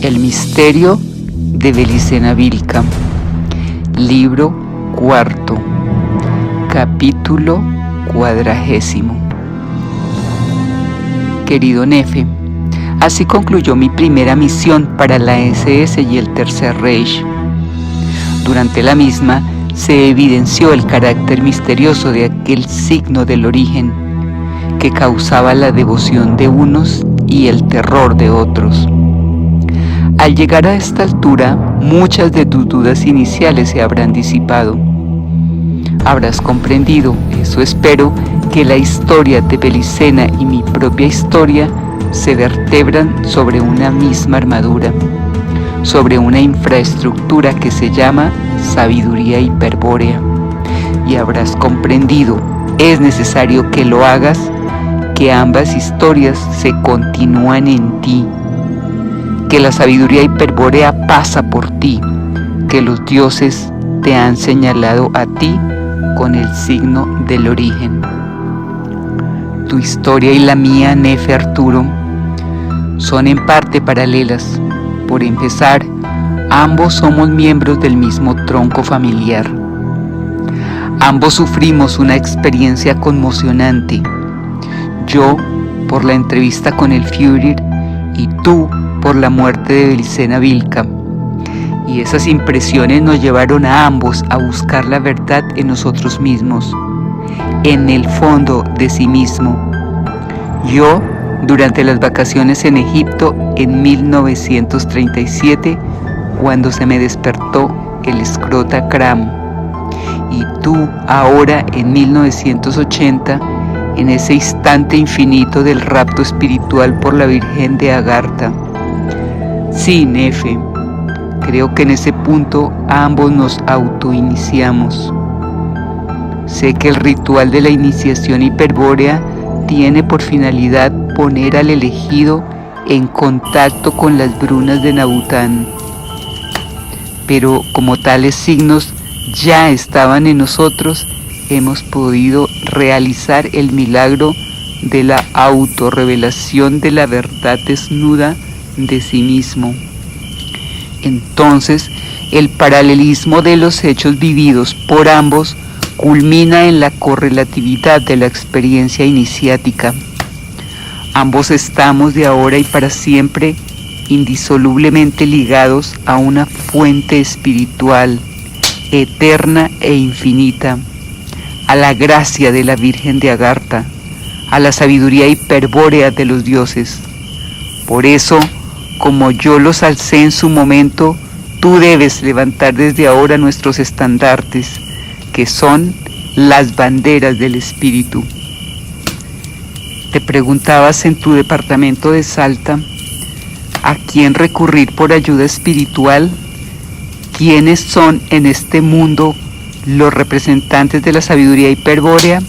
El misterio de Belicena Vilca, libro cuarto, capítulo 40. Querido Nefe, así concluyó mi primera misión para la SS y el Tercer Reich. Durante la misma se evidenció el carácter misterioso de aquel signo del origen que causaba la devoción de unos y el terror de otros. Al llegar a esta altura, muchas de tus dudas iniciales se habrán disipado. Habrás comprendido, eso espero, que la historia de Belicena y mi propia historia se vertebran sobre una misma armadura, sobre una infraestructura que se llama sabiduría hiperbórea. Y habrás comprendido, es necesario que lo hagas, que ambas historias se continúan en ti, que la sabiduría hiperbórea pasa por ti, que los dioses te han señalado a ti con el signo del origen. Tu historia y la mía, Nefe Arturo, son en parte paralelas. Por empezar, ambos somos miembros del mismo tronco familiar. Ambos sufrimos una experiencia conmocionante. Yo por la entrevista con el Führer y tú por la muerte de Belicena Vilca. Y esas impresiones nos llevaron a ambos a buscar la verdad en nosotros mismos, en el fondo de sí mismo. Yo, durante las vacaciones en Egipto en 1937, cuando se me despertó el scrotacram, y tú ahora en 1980, en ese instante infinito del rapto espiritual por la Virgen de Agartha. Sí, Nefe, creo que en ese punto ambos nos autoiniciamos. Sé que el ritual de la iniciación hiperbórea tiene por finalidad poner al elegido en contacto con las brunas de Nabután. Pero como tales signos ya estaban en nosotros, hemos podido realizar el milagro de la autorrevelación de la verdad desnuda de sí mismo. Entonces, el paralelismo de los hechos vividos por ambos culmina en la correlatividad de la experiencia iniciática. Ambos estamos de ahora y para siempre indisolublemente ligados a una fuente espiritual, eterna e infinita, a la gracia de la Virgen de Agartha, a la sabiduría hiperbórea de los dioses. Por eso, como yo los alcé en su momento, tú debes levantar desde ahora nuestros estandartes, que son las banderas del espíritu. Te preguntabas en tu departamento de Salta, ¿a quién recurrir por ayuda espiritual? ¿Quiénes son en este mundo los representantes de la sabiduría hiperbórea?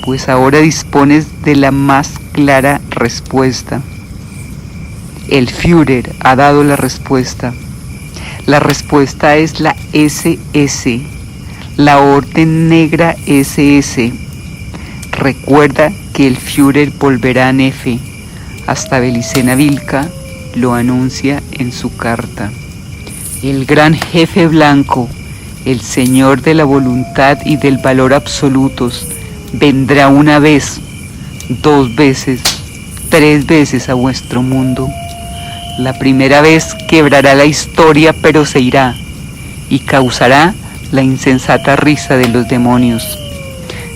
Pues ahora dispones de la más clara respuesta. El Führer ha dado la respuesta. La respuesta es la SS, la Orden Negra SS. Recuerda que el Führer volverá a Nefe. Hasta Belicena Vilca lo anuncia en su carta. El gran jefe blanco, el Señor de la voluntad y del valor absolutos, vendrá una vez, 2 veces, 3 veces a vuestro mundo. La primera vez quebrará la historia, pero se irá, y causará la insensata risa de los demonios.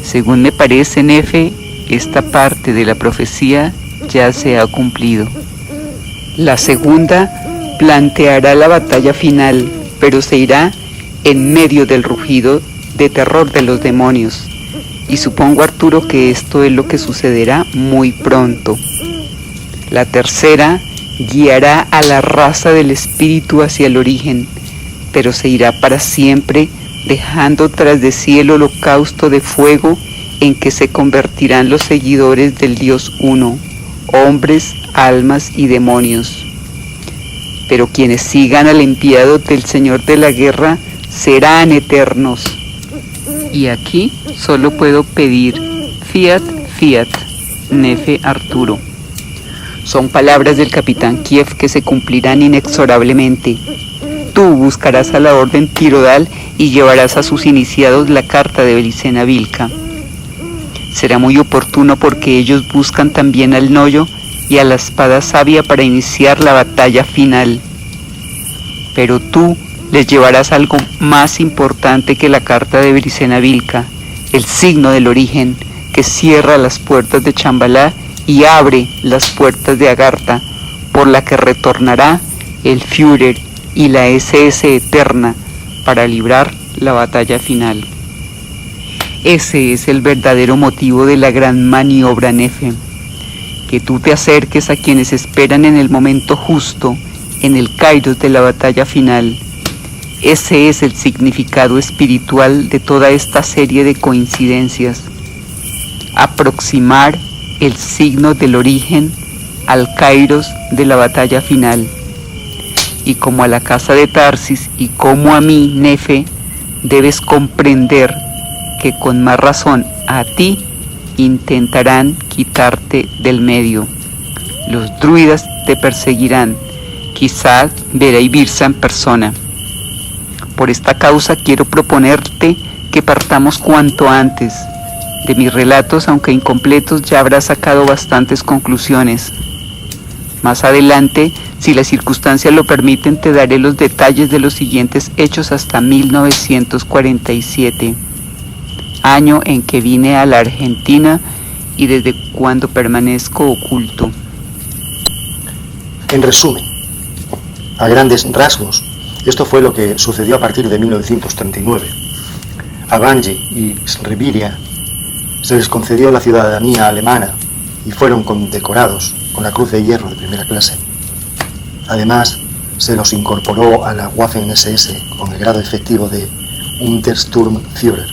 Según me parece, Nefe, esta parte de la profecía ya se ha cumplido. La segunda planteará la batalla final, pero se irá en medio del rugido de terror de los demonios. Y supongo, Arturo, que esto es lo que sucederá muy pronto. La tercera guiará a la raza del espíritu hacia el origen, pero se irá para siempre, dejando tras de sí el holocausto de fuego en que se convertirán los seguidores del Dios uno, hombres, almas y demonios. Pero quienes sigan al enviado del Señor de la Guerra serán eternos. Y aquí solo puedo pedir Fiat, Fiat, Nefe Arturo. Son palabras del capitán Kiev que se cumplirán inexorablemente. Tú buscarás a la orden Tirodal y llevarás a sus iniciados la carta de Belicena Vilca. Será muy oportuno porque ellos buscan también al Noyo y a la espada sabia para iniciar la batalla final. Pero tú les llevarás algo más importante que la carta de Belicena Vilca, el signo del origen que cierra las puertas de Chambalá y abre las puertas de Agartha, por la que retornará el Führer y la SS Eterna para librar la batalla final. Ese es el verdadero motivo de la gran maniobra, Nefe, que tú te acerques a quienes esperan en el momento justo, en el kairos de la batalla final. Ese es el significado espiritual de toda esta serie de coincidencias. Aproximar el signo del origen al kairos de la batalla final. Y como a la casa de Tarsis y como a mí, Nefe, debes comprender que con más razón a ti intentarán quitarte del medio. Los druidas te perseguirán, quizás Vera y Birsa en persona. Por esta causa quiero proponerte que partamos cuanto antes. De mis relatos, aunque incompletos, ya habrás sacado bastantes conclusiones. Más adelante, si las circunstancias lo permiten, te daré los detalles de los siguientes hechos hasta 1947, año en que vine a la Argentina y desde cuando permanezco oculto. En resumen, a grandes rasgos, esto fue lo que sucedió a partir de 1939. A Banji y Srebiria se les concedió la ciudadanía alemana y fueron condecorados con la Cruz de Hierro de primera clase. Además, se los incorporó a la Waffen-SS con el grado efectivo de Untersturmführer.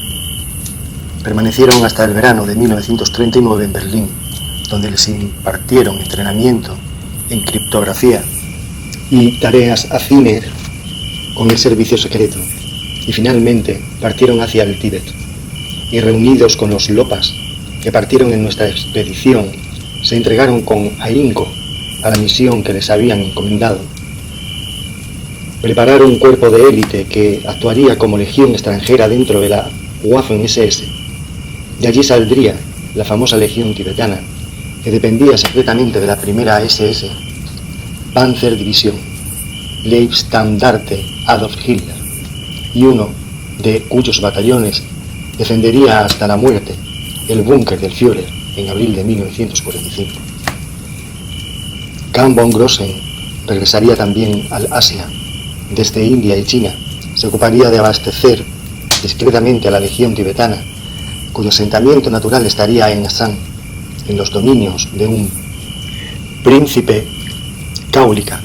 Permanecieron hasta el verano de 1939 en Berlín, donde les impartieron entrenamiento en criptografía y tareas afines con el servicio secreto, y finalmente partieron hacia el Tíbet, y reunidos con los Lopas, que partieron en nuestra expedición, se entregaron con ahínco a la misión que les habían encomendado. Prepararon un cuerpo de élite que actuaría como legión extranjera dentro de la Waffen-SS. De allí saldría la famosa legión tibetana, que dependía secretamente de la primera SS, Panzerdivision, Leibstandarte Adolf Hitler, y uno de cuyos batallones defendería hasta la muerte el búnker del Führer en abril de 1945. Kahn von Grossen regresaría también al Asia. Desde India y China se ocuparía de abastecer discretamente a la legión tibetana, cuyo asentamiento natural estaría en Assam, en los dominios de un príncipe cáulica,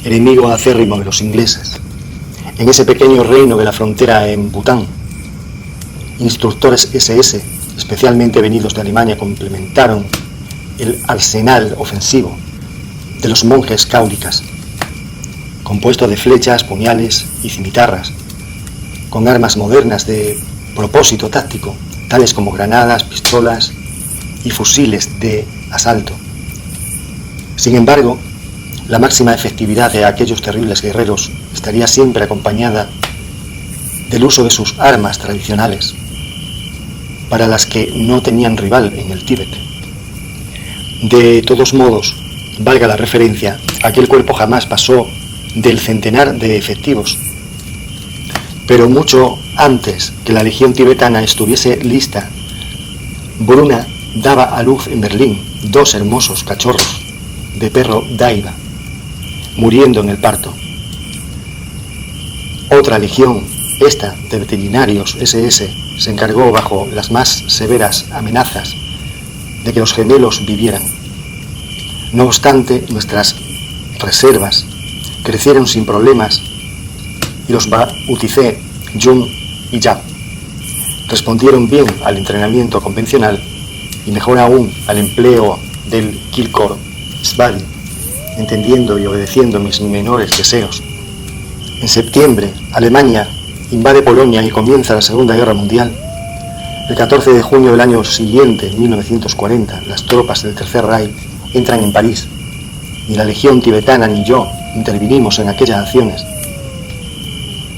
enemigo acérrimo de los ingleses. En ese pequeño reino de la frontera en Bután, instructores SS, especialmente venidos de Alemania, complementaron el arsenal ofensivo de los monjes cáulicas, compuesto de flechas, puñales y cimitarras, con armas modernas de propósito táctico, tales como granadas, pistolas y fusiles de asalto. Sin embargo, la máxima efectividad de aquellos terribles guerreros estaría siempre acompañada del uso de sus armas tradicionales, para las que no tenían rival en el Tíbet. De todos modos, valga la referencia, aquel cuerpo jamás pasó del centenar de efectivos, pero mucho antes que la legión tibetana estuviese lista, Bruna daba a luz en Berlín 2 hermosos cachorros de perro daiba, muriendo en el parto. Otra legión, esta de veterinarios SS, se encargó bajo las más severas amenazas de que los gemelos vivieran. No obstante, nuestras reservas crecieron sin problemas y los bauticé Jung y Jab. Respondieron bien al entrenamiento convencional y mejor aún al empleo del Kilkor Svali, entendiendo y obedeciendo mis menores deseos. En septiembre, Alemania invade Polonia y comienza la Segunda Guerra Mundial. El 14 de junio del año siguiente, 1940, las tropas del Tercer Reich entran en París ni la Legión tibetana ni yo intervinimos en aquellas acciones,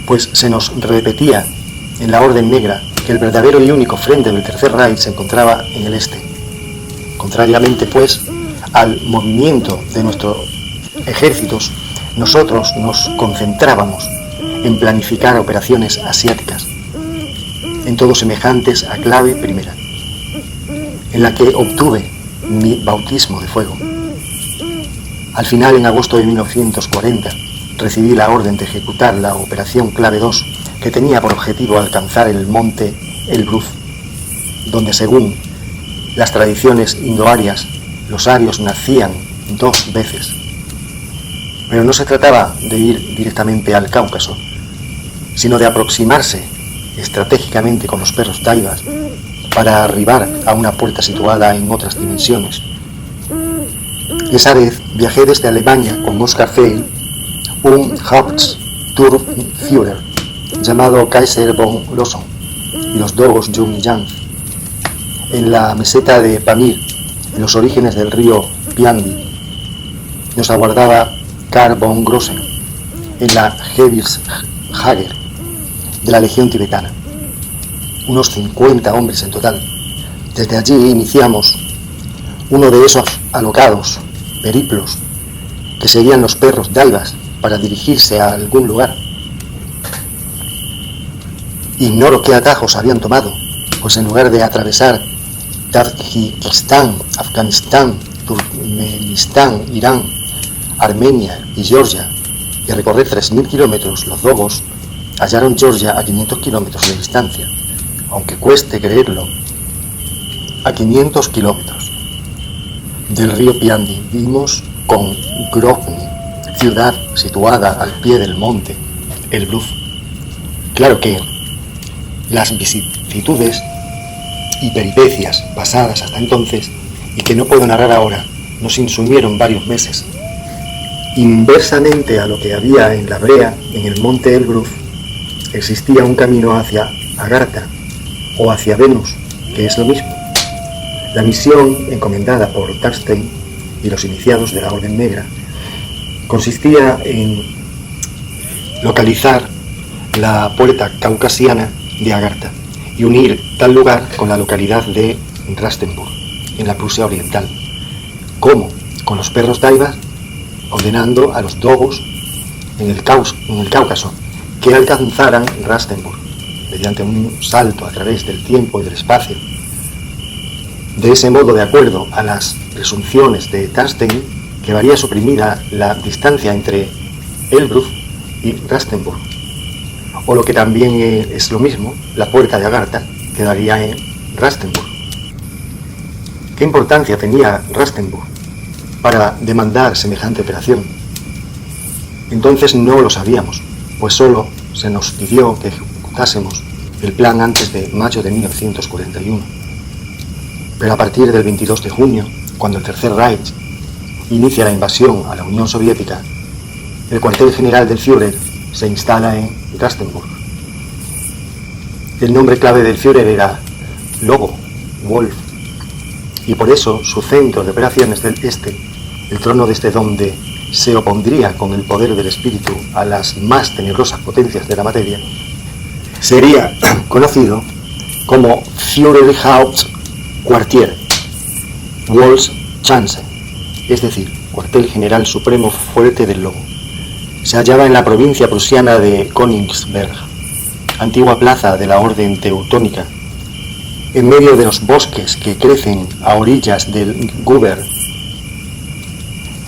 pues se nos repetía en la Orden Negra que el verdadero y único frente del Tercer Reich se encontraba en el este. Contrariamente, pues, al movimiento de nuestros ejércitos, nosotros nos concentrábamos en planificar operaciones asiáticas, en todo semejantes a clave primera, en la que obtuve mi bautismo de fuego. Al final, en agosto de 1940, recibí la orden de ejecutar la operación clave 2, que tenía por objetivo alcanzar el monte Elbruf, donde, según las tradiciones indoarias, los arios nacían 2 veces. Pero no se trataba de ir directamente al Cáucaso, sino de aproximarse estratégicamente con los perros Daivas para arribar a una puerta situada en otras dimensiones. Esa vez viajé desde Alemania con Oskar Feil, un Hauptsturmführer llamado Kaiser von Losson y los dogos Jung y Jan. En la meseta de Pamir, en los orígenes del río Piandi, nos aguardaba Karl von Grossen en la Hevilshager de la Legión tibetana. Unos 50 hombres en total. Desde allí iniciamos uno de esos alocados periplos que seguían los perros Daivas para dirigirse a algún lugar. Ignoro qué atajos habían tomado, pues en lugar de atravesar Tayikistán, Afganistán, Turkmenistán, Irán, Armenia y Georgia, y recorrer 3.000 kilómetros, los dogos hallaron Georgia a 500 kilómetros de distancia, aunque cueste creerlo, a 500 kilómetros. Del río Piandi vimos con Grozny, ciudad situada al pie del monte Elbruf. Claro que las vicisitudes y peripecias pasadas hasta entonces, y que no puedo narrar ahora, nos insumieron varios meses. Inversamente a lo que había en la brea, en el monte Elbruf, existía un camino hacia Agartha o hacia Venus, que es lo mismo. La misión encomendada por Tarstein y los iniciados de la Orden Negra consistía en localizar la puerta caucasiana de Agartha y unir tal lugar con la localidad de Rastenburg, en la Prusia Oriental. ¿Cómo? Con los perros Daivas, ordenando a los dogos en el Cáucaso que alcanzaran Rastenburg mediante un salto a través del tiempo y del espacio. De ese modo, de acuerdo a las presunciones de Tarstein, quedaría suprimida la distancia entre Elbruf y Rastenburg, o lo que también es lo mismo, la puerta de Agartha quedaría en Rastenburg. ¿Qué importancia tenía Rastenburg para demandar semejante operación? Entonces no lo sabíamos, pues solo se nos pidió que ejecutásemos el plan antes de mayo de 1941. Pero a partir del 22 de junio, cuando el Tercer Reich inicia la invasión a la Unión Soviética, el cuartel general del Führer se instala en Rastenburg. El nombre clave del Führer era Lobo, Wolf, y por eso su centro de operaciones del este, el trono desde donde se opondría con el poder del espíritu a las más tenebrosas potencias de la materia, sería conocido como Führerhauptquartier Wolfschanze, es decir, cuartel general supremo fuerte del Lobo. Se hallaba en la provincia prusiana de Königsberg, antigua plaza de la orden teutónica, en medio de los bosques que crecen a orillas del Guber.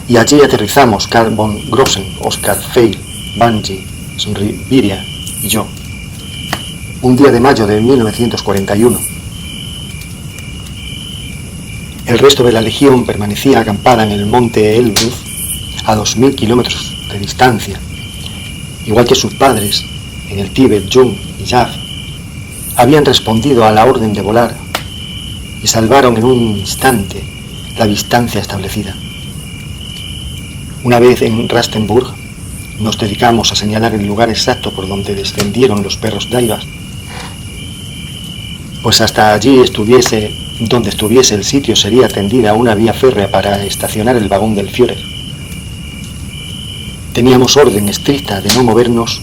Y allí aterrizamos Karl von Grossen, Oskar Feil, Banji, Sonriviria y yo, un día de mayo de 1941. El resto de la legión permanecía acampada en el monte Elbruf a 2.000 kilómetros de distancia, igual que sus padres en el Tíbet, Jung y Yaf habían respondido a la orden de volar y salvaron en un instante la distancia establecida. Una vez en Rastenburg, nos dedicamos a señalar el lugar exacto por donde descendieron los perros Daivas, pues hasta allí donde estuviese el sitio sería tendida una vía férrea para estacionar el vagón del Führer. Teníamos orden estricta de no movernos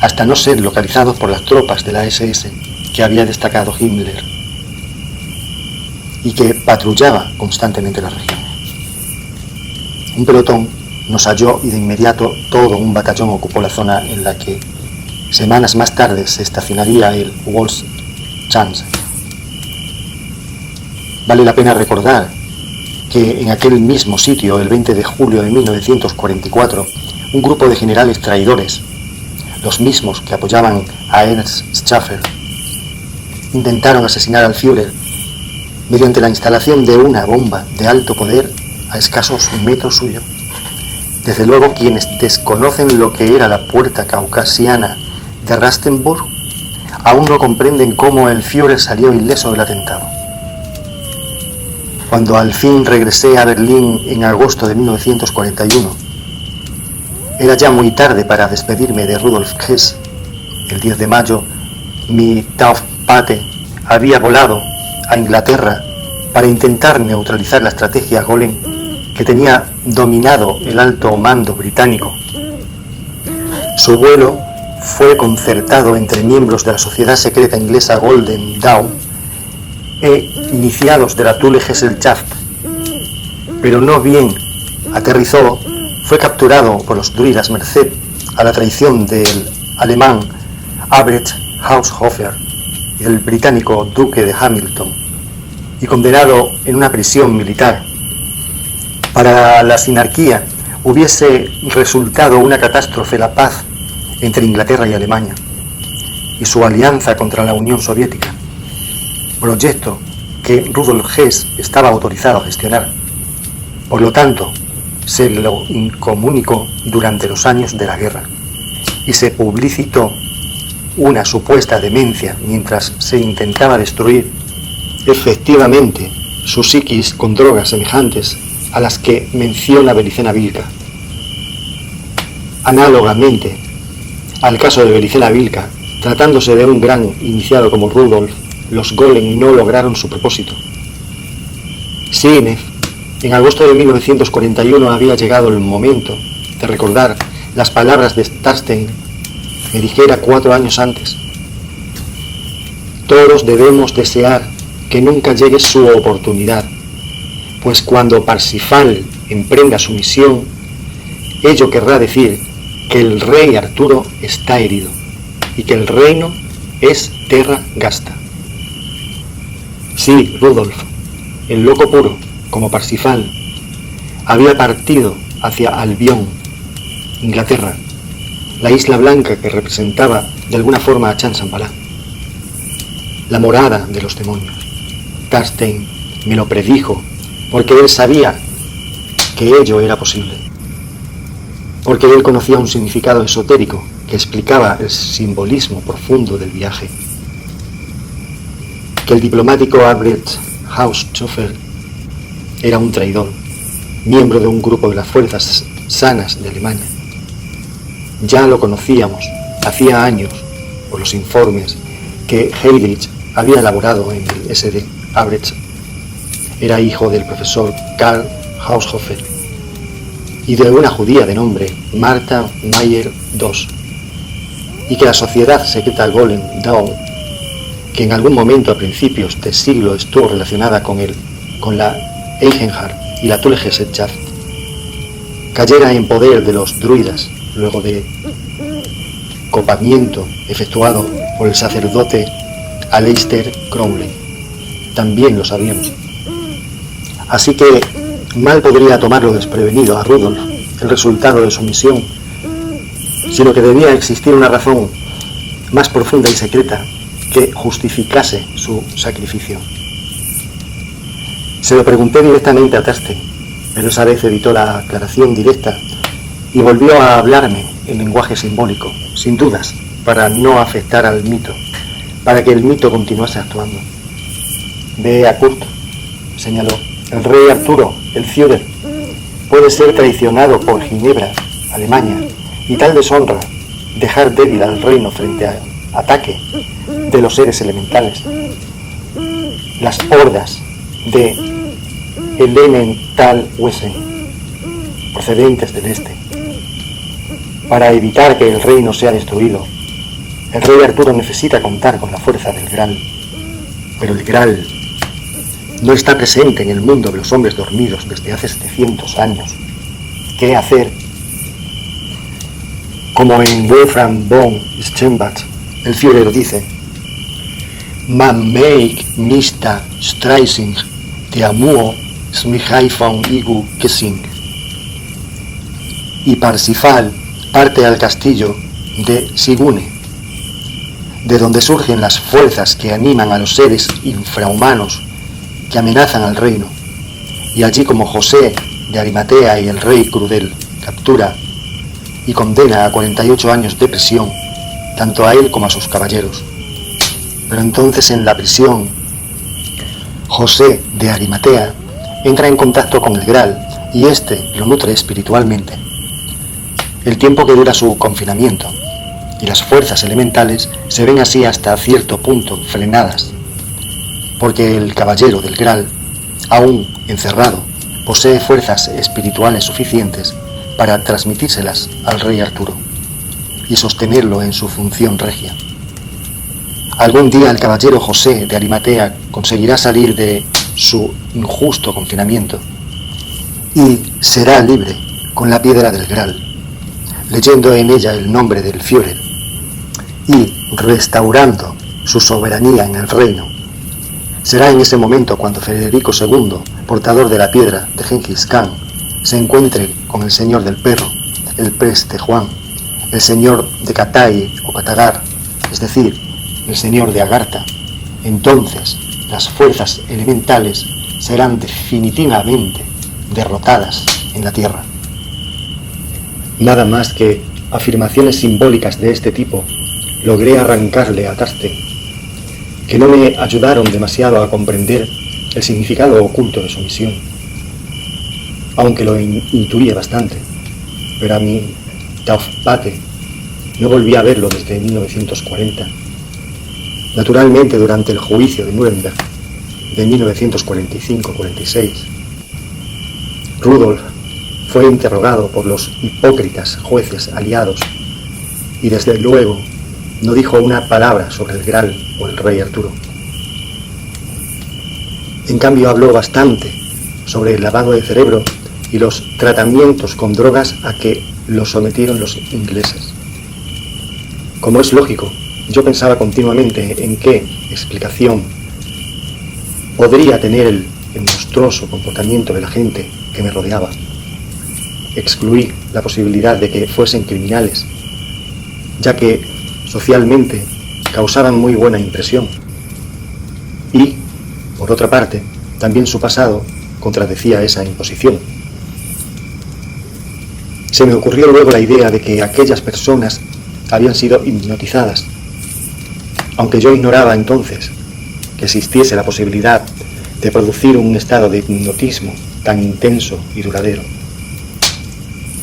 hasta no ser localizados por las tropas de la SS que había destacado Himmler y que patrullaba constantemente la región. Un pelotón nos halló y de inmediato todo un batallón ocupó la zona en la que semanas más tarde se estacionaría el Volkschanze. Vale la pena recordar que en aquel mismo sitio, el 20 de julio de 1944, un grupo de generales traidores, los mismos que apoyaban a Ernst Schäfer, intentaron asesinar al Führer mediante la instalación de una bomba de alto poder a escasos metros suyo. Desde luego, quienes desconocen lo que era la puerta caucasiana de Rastenburg aún no comprenden cómo el Führer salió ileso del atentado. Cuando al fin regresé a Berlín en agosto de 1941, era ya muy tarde para despedirme de Rudolf Hess. El 10 de mayo, mi Taufpate había volado a Inglaterra para intentar neutralizar la estrategia Golem que tenía dominado el alto mando británico. Su vuelo fue concertado entre miembros de la sociedad secreta inglesa Golden Dawn e iniciados de la Thule Gesellschaft, pero no bien aterrizó, fue capturado por los druidas merced a la traición del alemán Albrecht Haushofer y del británico duque de Hamilton y condenado en una prisión militar. Para la sinarquía hubiese resultado una catástrofe la paz entre Inglaterra y Alemania y su alianza contra la Unión Soviética, proyecto que Rudolf Hess estaba autorizado a gestionar. Por lo tanto, se lo incomunicó durante los años de la guerra y se publicitó una supuesta demencia mientras se intentaba destruir efectivamente su psiquis con drogas semejantes a las que menciona Belicena Vilca. Análogamente al caso de Belicena Vilca, tratándose de un gran iniciado como Rudolf, los Golem no lograron su propósito. Sinev, en agosto de 1941 había llegado el momento de recordar las palabras de Starstein, me dijera 4 años antes: todos debemos desear que nunca llegue su oportunidad, pues cuando Parsifal emprenda su misión, ello querrá decir que el rey Arturo está herido y que el reino es terra gasta. Sí, Rudolf, el loco puro, como Parsifal, había partido hacia Albión, Inglaterra, la isla blanca que representaba de alguna forma a Chansambalá, la morada de los demonios. Starstein me lo predijo porque él sabía que ello era posible, porque él conocía un significado esotérico que explicaba el simbolismo profundo del viaje. Que el diplomático Albrecht Haushofer era un traidor, miembro de un grupo de las fuerzas sanas de Alemania. Ya lo conocíamos hacía años por los informes que Heydrich había elaborado en el SD. Albrecht era hijo del profesor Karl Haushofer y de una judía de nombre Martha Mayer II, y que la sociedad secreta Golem Dawn, que en algún momento a principios del siglo estuvo relacionada con la Eichenhardt y la Thule Gesellschaft, cayera en poder de los druidas luego de copamiento efectuado por el sacerdote Aleister Crowley. También lo sabíamos. Así que mal podría tomarlo desprevenido a Rudolf el resultado de su misión, sino que debía existir una razón más profunda y secreta que justificase su sacrificio. Se lo pregunté directamente a Starstein, pero esa vez evitó la aclaración directa y volvió a hablarme en lenguaje simbólico, sin dudas, para no afectar al mito, para que el mito continuase actuando. Ve a Kurt, señaló. El rey Arturo, el Führer, puede ser traicionado por Ginebra, Alemania, y tal deshonra dejar débil al reino frente al ataque de los seres elementales. Las hordas de Elementalwesen, procedentes del este, para evitar que el reino sea destruido, el rey Arturo necesita contar con la fuerza del Graal. Pero el Graal no está presente en el mundo de los hombres dormidos desde hace 700 años. ¿Qué hacer? Como en Wolfram von Steinbach, el Führer dice: Man make mista Streising, de Amuo, Smihai von Igu Kessing. Y Parsifal parte al castillo de Sigune, de donde surgen las fuerzas que animan a los seres infrahumanos que amenazan al reino. Y allí, como José de Arimatea y el rey Crudel, captura y condena a 48 años de prisión, tanto a él como a sus caballeros. Pero entonces en la prisión, José de Arimatea entra en contacto con el Graal y éste lo nutre espiritualmente. El tiempo que dura su confinamiento y las fuerzas elementales se ven así hasta cierto punto frenadas, porque el caballero del Graal, aún encerrado, posee fuerzas espirituales suficientes para transmitírselas al rey Arturo y sostenerlo en su función regia. Algún día el caballero José de Arimatea conseguirá salir de su injusto confinamiento y será libre con la piedra del Graal, leyendo en ella el nombre del Führer y restaurando su soberanía en el reino. Será en ese momento cuando Federico II, portador de la piedra de Gengis Khan, se encuentre con el señor del perro, el preste Juan, el señor de Katay o Katagar, es decir, el señor de Agartha. Entonces las fuerzas elementales serán definitivamente derrotadas en la tierra. Nada más que afirmaciones simbólicas de este tipo logré arrancarle a Carsten, que no me ayudaron demasiado a comprender el significado oculto de su misión, aunque lo intuía bastante, pero a mi Taufpate no volví a verlo desde 1940. Naturalmente, durante el juicio de Nuremberg de 1945-46, Rudolf fue interrogado por los hipócritas jueces aliados y desde luego no dijo una palabra sobre el Graal o el rey Arturo. En cambio habló bastante sobre el lavado de cerebro y los tratamientos con drogas a que lo sometieron los ingleses. Como es lógico, yo pensaba continuamente en qué explicación podría tener el monstruoso comportamiento de la gente que me rodeaba. Excluí la posibilidad de que fuesen criminales, ya que socialmente causaban muy buena impresión. Y, por otra parte, también su pasado contradecía esa imposición. Se me ocurrió luego la idea de que aquellas personas habían sido hipnotizadas, aunque yo ignoraba entonces que existiese la posibilidad de producir un estado de hipnotismo tan intenso y duradero.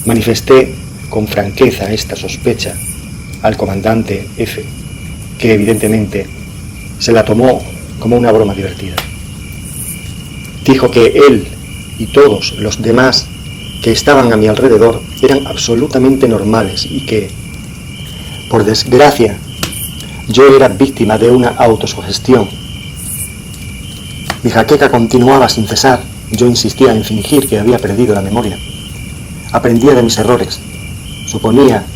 Manifesté con franqueza esta sospecha al comandante F, que evidentemente se la tomó como una broma divertida. Dijo que él y todos los demás que estaban a mi alrededor eran absolutamente normales y que, por desgracia, yo era víctima de una autosugestión. Mi jaqueca continuaba sin cesar. Yo insistía en fingir que había perdido la memoria. Aprendía de mis errores. Suponía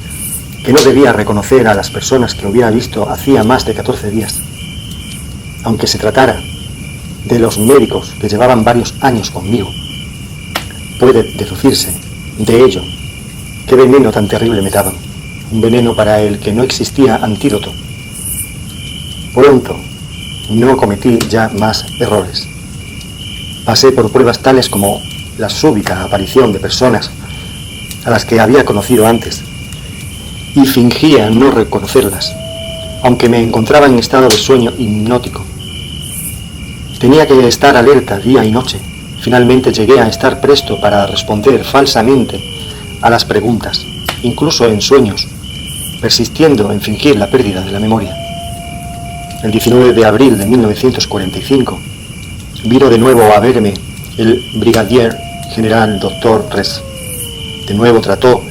que no debía reconocer a las personas que hubiera visto hacía más de 14 días, aunque se tratara de los médicos que llevaban varios años conmigo. Puede deducirse de ello qué veneno tan terrible me daban, un veneno para el que no existía antídoto. Pronto no cometí ya más errores. Pasé por pruebas tales como la súbita aparición de personas a las que había conocido antes, y fingía no reconocerlas, aunque me encontraba en estado de sueño hipnótico. Tenía que estar alerta día y noche. Finalmente llegué a estar presto para responder falsamente a las preguntas, incluso en sueños, persistiendo en fingir la pérdida de la memoria. El 19 de abril de 1945 vino de nuevo a verme el brigadier general Dr. Res. De nuevo trató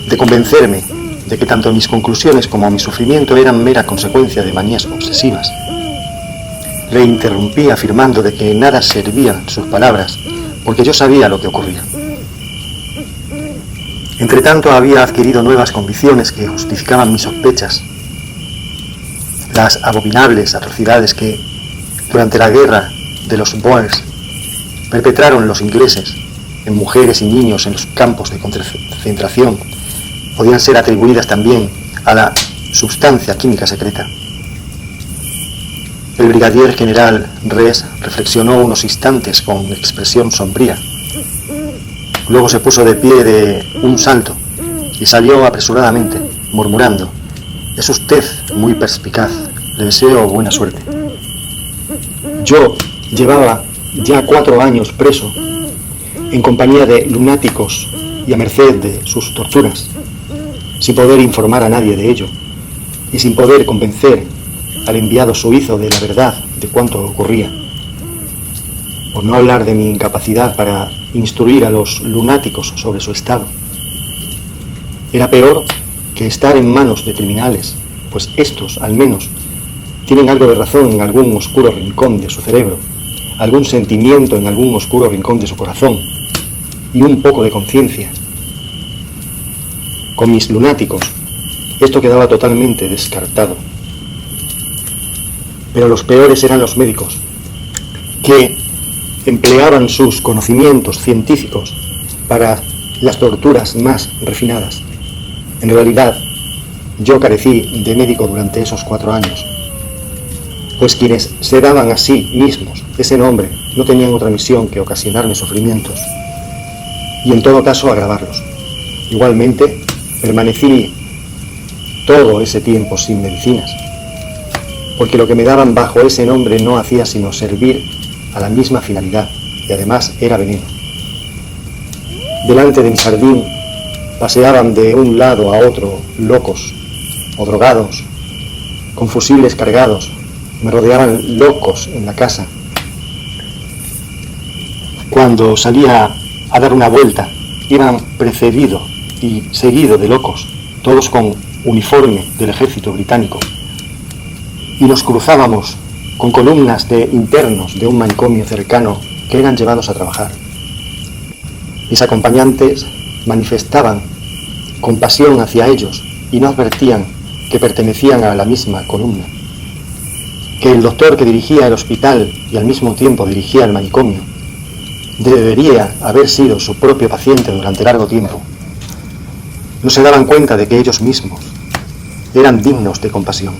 de convencerme de que tanto mis conclusiones como mi sufrimiento eran mera consecuencia de manías obsesivas. Le interrumpí afirmando de que nada servían sus palabras, porque yo sabía lo que ocurría. Entretanto había adquirido nuevas convicciones que justificaban mis sospechas. Las abominables atrocidades que, durante la guerra de los Boers, perpetraron los ingleses en mujeres y niños en los campos de concentración, podían ser atribuidas también a la sustancia química secreta. El brigadier general Res reflexionó unos instantes con expresión sombría. Luego se puso de pie de un salto y salió apresuradamente, murmurando: «Es usted muy perspicaz, le deseo buena suerte». Yo llevaba ya 4 años preso, en compañía de lunáticos y a merced de sus torturas, sin poder informar a nadie de ello, y sin poder convencer al enviado suizo de la verdad de cuánto ocurría. Por no hablar de mi incapacidad para instruir a los lunáticos sobre su estado. Era peor que estar en manos de criminales, pues estos, al menos, tienen algo de razón en algún oscuro rincón de su cerebro, algún sentimiento en algún oscuro rincón de su corazón, y un poco de conciencia. Con mis lunáticos, esto quedaba totalmente descartado. Pero los peores eran los médicos, que empleaban sus conocimientos científicos para las torturas más refinadas. En realidad, yo carecí de médico durante esos 4 años, pues quienes se daban a sí mismos ese nombre no tenían otra misión que ocasionarme sufrimientos, y en todo caso agravarlos. Igualmente, permanecí todo ese tiempo sin medicinas, porque lo que me daban bajo ese nombre no hacía sino servir a la misma finalidad, y además era veneno. Delante de mi jardín paseaban de un lado a otro locos o drogados, con fusiles cargados, me rodeaban locos en la casa. Cuando salía a dar una vuelta, iban precedido y seguido de locos, todos con uniforme del ejército británico, y nos cruzábamos con columnas de internos de un manicomio cercano que eran llevados a trabajar. Mis acompañantes manifestaban compasión hacia ellos y no advertían que pertenecían a la misma columna, que el doctor que dirigía el hospital y al mismo tiempo dirigía el manicomio debería haber sido su propio paciente durante largo tiempo. No se daban cuenta de que ellos mismos eran dignos de compasión,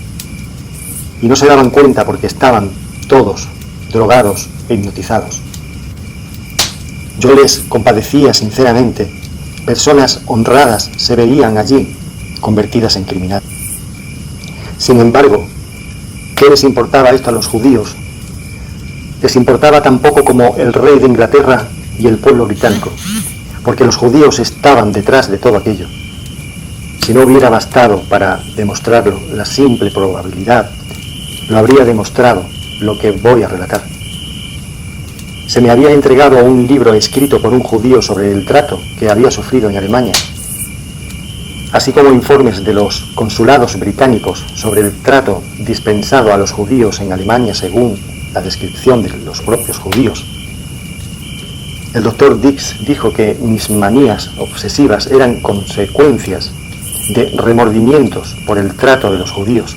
y no se daban cuenta porque estaban todos drogados e hipnotizados. Yo les compadecía sinceramente. Personas honradas se veían allí convertidas en criminales. Sin embargo, ¿qué les importaba esto a los judíos? Les importaba tan poco como el rey de Inglaterra y el pueblo británico, porque los judíos estaban detrás de todo aquello. Si no hubiera bastado para demostrarlo la simple probabilidad, lo habría demostrado lo que voy a relatar. Se me había entregado un libro escrito por un judío sobre el trato que había sufrido en Alemania, así como informes de los consulados británicos sobre el trato dispensado a los judíos en Alemania según la descripción de los propios judíos. El doctor Dix dijo que mis manías obsesivas eran consecuencias de remordimientos por el trato de los judíos,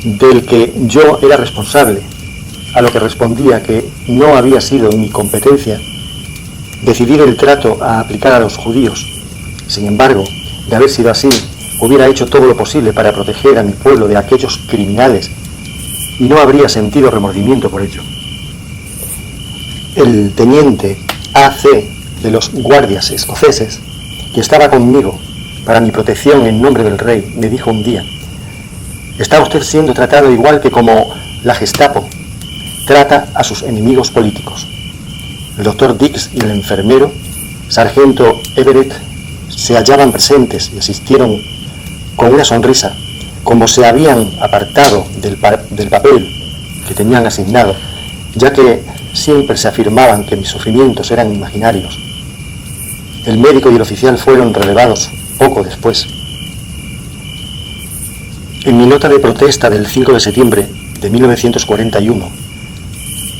del que yo era responsable, a lo que respondía que no había sido mi competencia decidir el trato a aplicar a los judíos. Sin embargo, de haber sido así, hubiera hecho todo lo posible para proteger a mi pueblo de aquellos criminales y no habría sentido remordimiento por ello. El teniente AC de los guardias escoceses, que estaba conmigo para mi protección en nombre del rey, me dijo un día: «Está usted siendo tratado igual que como la Gestapo trata a sus enemigos políticos». El doctor Dix y el enfermero, sargento Everett, se hallaban presentes y asistieron con una sonrisa, como se habían apartado del papel que tenían asignado, ya que siempre se afirmaban que mis sufrimientos eran imaginarios. El médico y el oficial fueron relevados poco después. En mi nota de protesta del 5 de septiembre de 1941,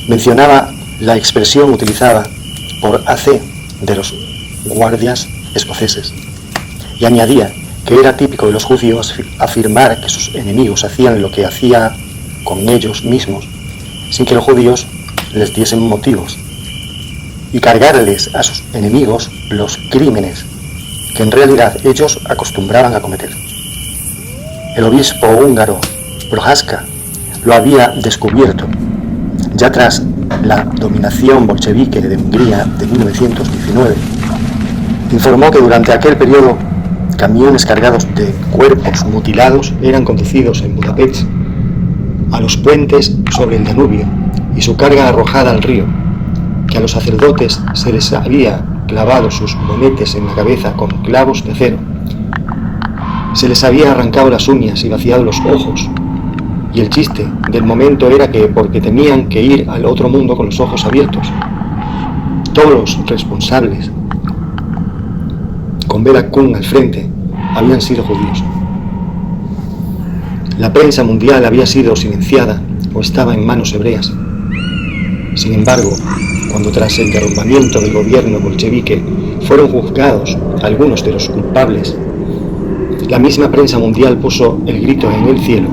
mencionaba la expresión utilizada por AC de los guardias escoceses y añadía que era típico de los judíos afirmar que sus enemigos hacían lo que hacía con ellos mismos sin que los judíos les diesen motivos, y cargarles a sus enemigos los crímenes que en realidad ellos acostumbraban a cometer. El obispo húngaro Proháska lo había descubierto ya tras la dominación bolchevique de Hungría de 1919. Informó que durante aquel periodo camiones cargados de cuerpos mutilados eran conducidos en Budapest a los puentes sobre el Danubio y su carga arrojada al río, que a los sacerdotes se les había clavado sus monetes en la cabeza con clavos de acero, se les había arrancado las uñas y vaciado los ojos, y el chiste del momento era que porque temían que ir al otro mundo con los ojos abiertos. Todos los responsables, con Bela Kun al frente, habían sido judíos. La prensa mundial había sido silenciada o estaba en manos hebreas. Sin embargo, cuando tras el derrumbamiento del gobierno bolchevique fueron juzgados algunos de los culpables, la misma prensa mundial puso el grito en el cielo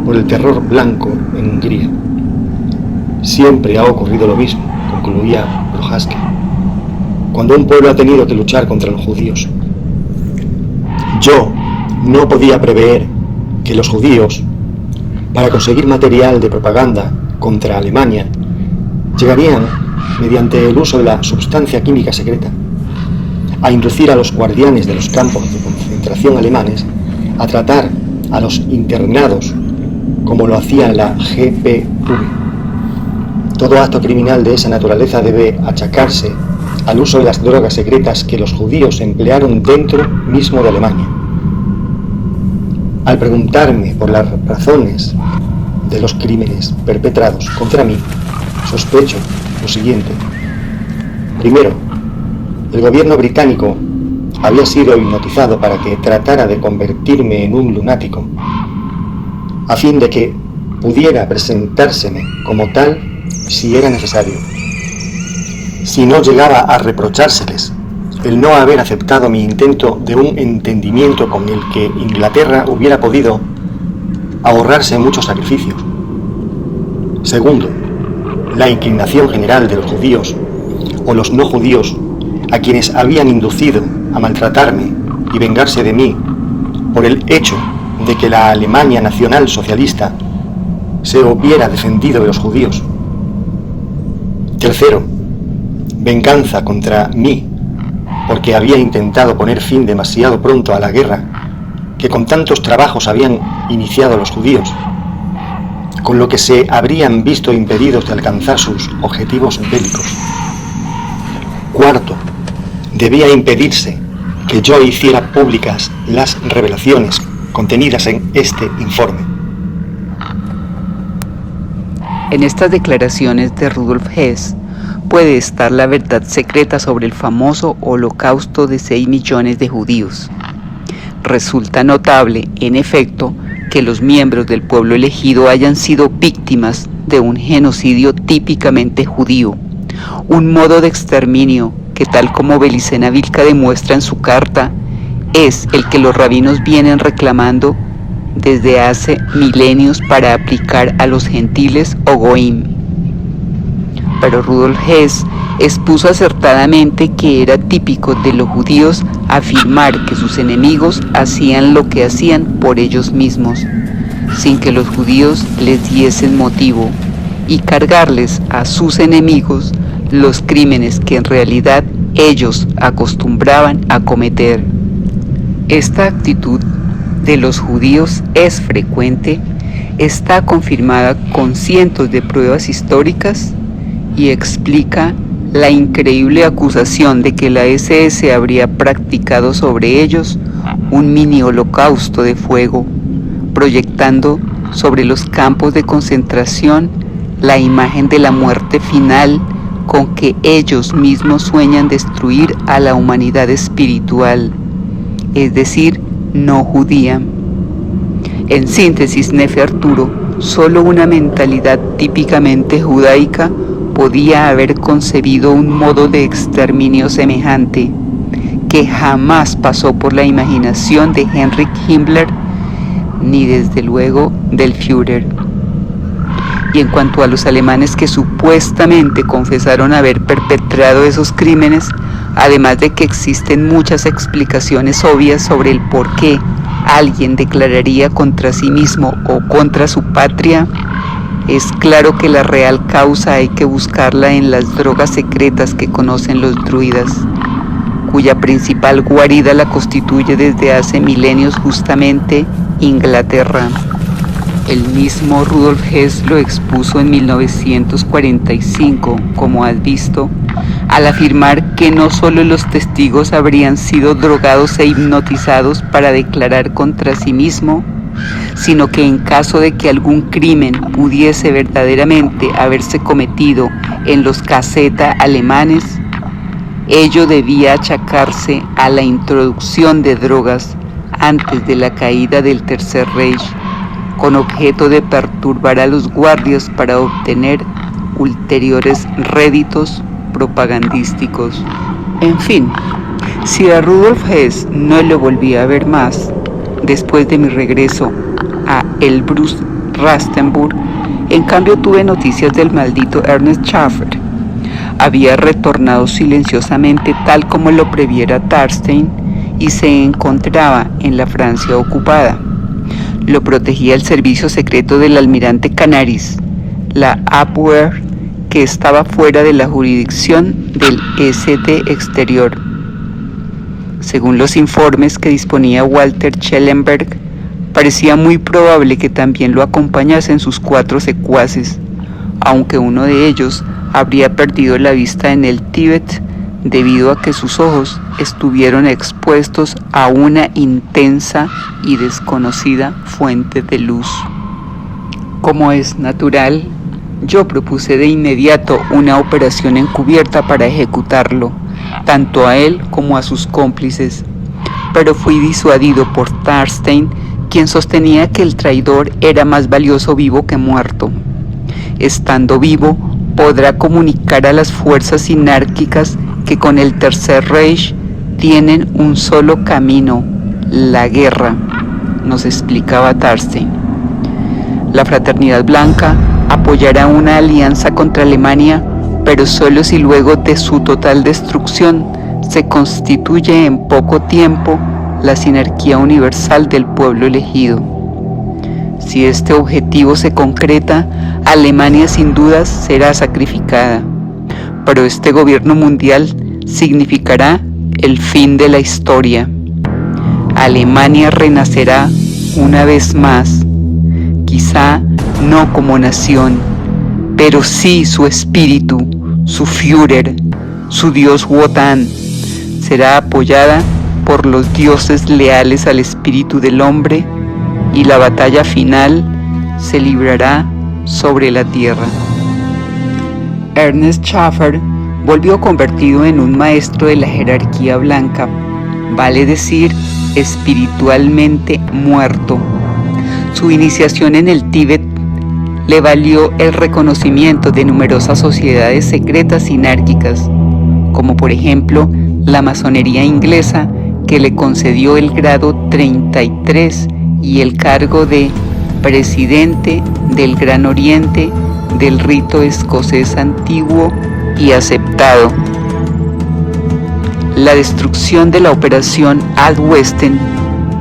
por el terror blanco en Hungría. Siempre ha ocurrido lo mismo, concluía Proháska, cuando un pueblo ha tenido que luchar contra los judíos. Yo no podía prever que los judíos, para conseguir material de propaganda contra Alemania, llegarían, mediante el uso de la sustancia química secreta, a inducir a los guardianes de los campos de concentración alemanes a tratar a los internados como lo hacía la GPV. Todo acto criminal de esa naturaleza debe achacarse al uso de las drogas secretas que los judíos emplearon dentro mismo de Alemania. Al preguntarme por las razones de los crímenes perpetrados contra mí, sospecho lo siguiente. Primero, el gobierno británico había sido hipnotizado para que tratara de convertirme en un lunático, a fin de que pudiera presentárseme como tal si era necesario. Si no llegaba a reprochárseles el no haber aceptado mi intento de un entendimiento con el que Inglaterra hubiera podido ahorrarse muchos sacrificios. Segundo, la inclinación general de los judíos o los no judíos a quienes habían inducido a maltratarme y vengarse de mí por el hecho de que la Alemania nacional socialista se hubiera defendido de los judíos. Tercero, venganza contra mí porque había intentado poner fin demasiado pronto a la guerra que con tantos trabajos habían iniciado los judíos, con lo que se habrían visto impedidos de alcanzar sus objetivos bélicos. Cuarto, debía impedirse que yo hiciera públicas las revelaciones contenidas en este informe. En estas declaraciones de Rudolf Hess puede estar la verdad secreta sobre el famoso holocausto de 6 millones de judíos. Resulta notable, en efecto, que los miembros del pueblo elegido hayan sido víctimas de un genocidio típicamente judío, un modo de exterminio que, tal como Belicena Vilca demuestra en su carta, es el que los rabinos vienen reclamando desde hace milenios para aplicar a los gentiles o goim. Pero Rudolf Hess expuso acertadamente que era típico de los judíos afirmar que sus enemigos hacían lo que hacían por ellos mismos, sin que los judíos les diesen motivo, y cargarles a sus enemigos los crímenes que en realidad ellos acostumbraban a cometer. Esta actitud de los judíos es frecuente, está confirmada con cientos de pruebas históricas y explica la increíble acusación de que la SS habría practicado sobre ellos un mini holocausto de fuego, proyectando sobre los campos de concentración la imagen de la muerte final con que ellos mismos sueñan destruir a la humanidad espiritual, es decir, no judía. En síntesis, Nefe Arturo, solo una mentalidad típicamente judaica podía haber concebido un modo de exterminio semejante, que jamás pasó por la imaginación de Heinrich Himmler, ni desde luego del Führer. Y en cuanto a los alemanes que supuestamente confesaron haber perpetrado esos crímenes, además de que existen muchas explicaciones obvias sobre el por qué alguien declararía contra sí mismo o contra su patria, es claro que la real causa hay que buscarla en las drogas secretas que conocen los druidas, cuya principal guarida la constituye desde hace milenios justamente Inglaterra. El mismo Rudolf Hess lo expuso en 1945, como has visto, al afirmar que no solo los testigos habrían sido drogados e hipnotizados para declarar contra sí mismo, sino que en caso de que algún crimen pudiese verdaderamente haberse cometido en los caseta alemanes, ello debía achacarse a la introducción de drogas antes de la caída del Tercer Reich, con objeto de perturbar a los guardias para obtener ulteriores réditos propagandísticos. En fin, si a Rudolf Hess no lo volví a ver más, después de mi regreso a Elbrus Rastenburg, en cambio tuve noticias del maldito Ernest Schaffer. Había retornado silenciosamente tal como lo previera Tarstein y se encontraba en la Francia ocupada. Lo protegía el servicio secreto del almirante Canaris, la Abwehr, que estaba fuera de la jurisdicción del SD exterior. Según los informes que disponía Walter Schellenberg, parecía muy probable que también lo acompañasen sus 4 secuaces, aunque uno de ellos habría perdido la vista en el Tíbet debido a que sus ojos estuvieron expuestos a una intensa y desconocida fuente de luz. Como es natural, yo propuse de inmediato una operación encubierta para ejecutarlo, tanto a él como a sus cómplices, pero fui disuadido por Tarstein, quien sostenía que el traidor era más valioso vivo que muerto. Estando vivo, podrá comunicar a las fuerzas sinárquicas que con el Tercer Reich tienen un solo camino, la guerra, nos explicaba Tarstein. La Fraternidad Blanca apoyará una alianza contra Alemania, pero solo si luego de su total destrucción se constituye en poco tiempo la sinarquía universal del pueblo elegido. Si este objetivo se concreta, Alemania sin dudas será sacrificada, pero este gobierno mundial significará el fin de la historia. Alemania renacerá una vez más, quizá no como nación, pero sí su espíritu, su Führer, su dios Wotan, será apoyada por los dioses leales al espíritu del hombre, y la batalla final se librará sobre la tierra. Ernest Schaffer volvió convertido en un maestro de la jerarquía blanca, vale decir, espiritualmente muerto. Su iniciación en el Tíbet le valió el reconocimiento de numerosas sociedades secretas sinárquicas, como por ejemplo la masonería inglesa, que le concedió el grado 33 y el cargo de presidente del Gran Oriente del rito escocés antiguo y aceptado. La destrucción de la operación Ad Westen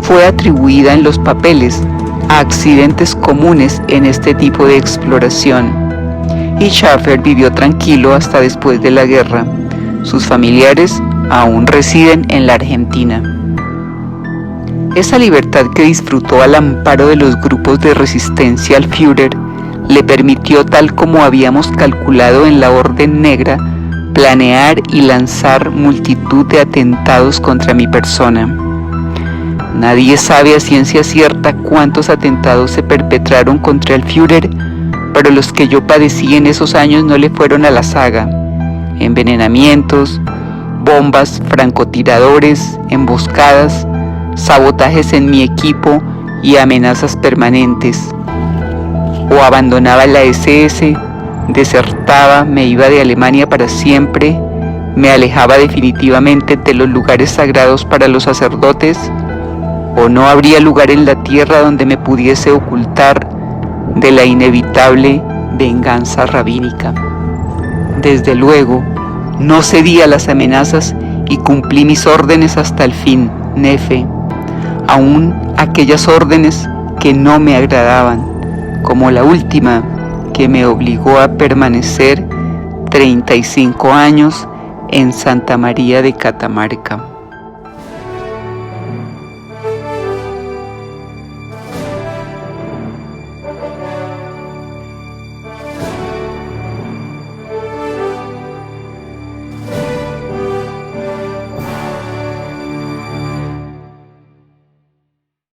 fue atribuida en los papeles a accidentes comunes en este tipo de exploración, y Schaffer vivió tranquilo hasta después de la guerra. Sus familiares aún residen en la Argentina. Esa libertad que disfrutó al amparo de los grupos de resistencia al Führer le permitió, tal como habíamos calculado en la Orden Negra, planear y lanzar multitud de atentados contra mi persona. Nadie sabe a ciencia cierta cuántos atentados se perpetraron contra el Führer, pero los que yo padecí en esos años no le fueron a la zaga. envenenamientos, bombas, francotiradores, emboscadas, sabotajes en mi equipo y amenazas permanentes. O abandonaba la SS, desertaba, me iba de Alemania para siempre, me alejaba definitivamente de los lugares sagrados para los sacerdotes, o no habría lugar en la tierra donde me pudiese ocultar de la inevitable venganza rabínica. Desde luego, no cedí a las amenazas y cumplí mis órdenes hasta el fin, Nefe, aún aquellas órdenes que no me agradaban, como la última que me obligó a permanecer 35 años en Santa María de Catamarca.